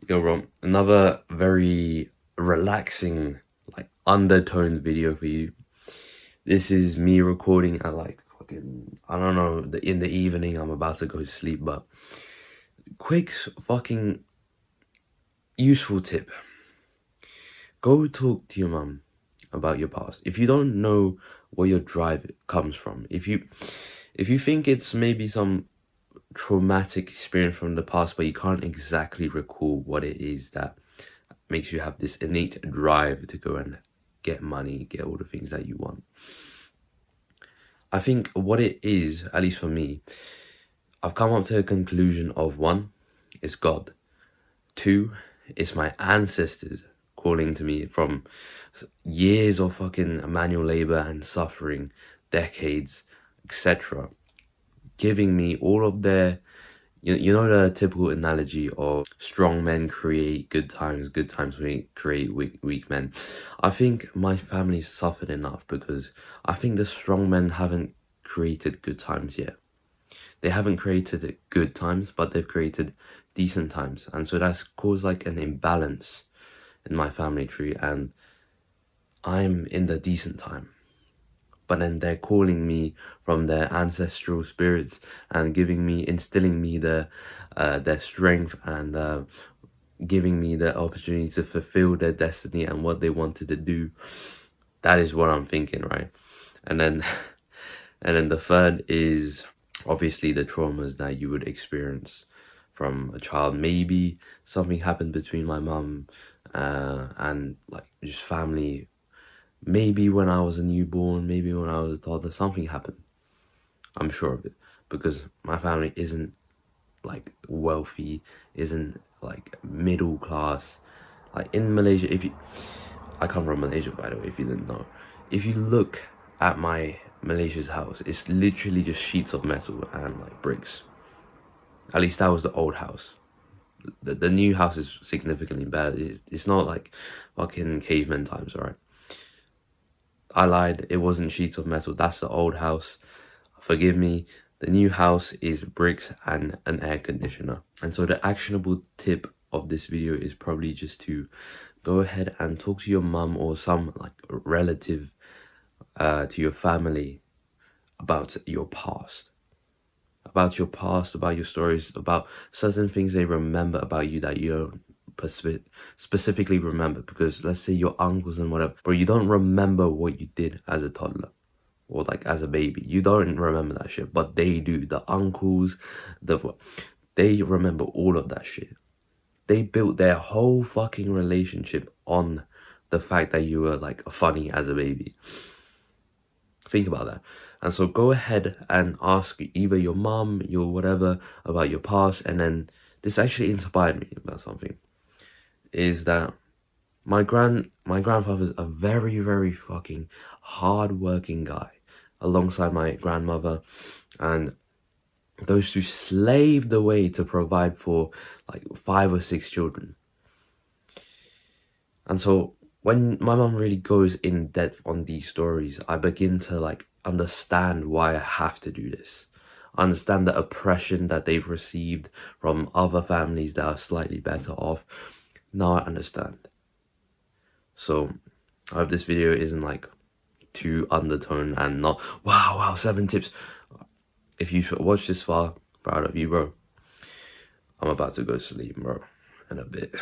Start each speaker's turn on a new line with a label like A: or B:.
A: Yo, bro, another very relaxing, like undertoned video for you. This is me recording at like fucking, I don't know, in the evening. I'm about to go to sleep, but quick fucking useful tip. Go talk to your mum about your past. If you don't know where your drive comes from, if you think it's maybe some traumatic experience from the past, but you can't exactly recall what it is that makes you have this innate drive to go and get money, get all the things that you want. I think what it is, at least for me, I've come up to a conclusion of one, it's God. Two, it's my ancestors calling to me from years of fucking manual labor and suffering, decades, etc., giving me all of their, you know the typical analogy of strong men create good times create weak men. I think my family suffered enough because I think the strong men haven't created good times yet. They haven't created good times, but they've created decent times. And so that's caused like an imbalance in my family tree, and I'm in the decent time. But then they're calling me from their ancestral spirits and instilling me their strength and giving me the opportunity to fulfill their destiny and what they wanted to do. That is what I'm thinking, right? And then, and then the third is obviously the traumas that you would experience from a child. Maybe something happened between my mum and like just family. Maybe when I was a newborn, maybe when I was a toddler, something happened. I'm sure of it, because my family isn't like wealthy, isn't like middle class. Like in Malaysia, I come from Malaysia, by the way, if you didn't know. If you look at my Malaysia's house, it's literally just sheets of metal and like bricks. At least that was the old house. The new house is significantly better. It's not like fucking caveman times, alright? I lied, it wasn't sheets of metal. That's the old house. Forgive me. The new house is bricks and an air conditioner. And so the actionable tip of this video is probably just to go ahead and talk to your mum or some like relative to your family about your past. About your past, about your stories, about certain things they remember about you that you don't specifically remember. Because let's say your uncles and whatever, but you don't remember what you did as a toddler or like as a baby. You don't remember that shit, but they do. The uncles, they remember all of that shit. They built their whole fucking relationship on the fact that you were like funny as a baby. Think about that. And so go ahead and ask either your mom, your whatever, about your past. And then this actually inspired me about something, is that my grandfather's a very, very fucking hard-working guy alongside my grandmother, and those two slaved away to provide for like 5 or 6 children. And so when my mom really goes in depth on these stories, I begin to like understand why I have to do this. I understand the oppression that they've received from other families that are slightly better off. Now I understand. So I hope this video isn't like too undertone and not wow 7 tips. If you watched this far, proud of you, bro. I'm about to go sleep, bro, in a bit.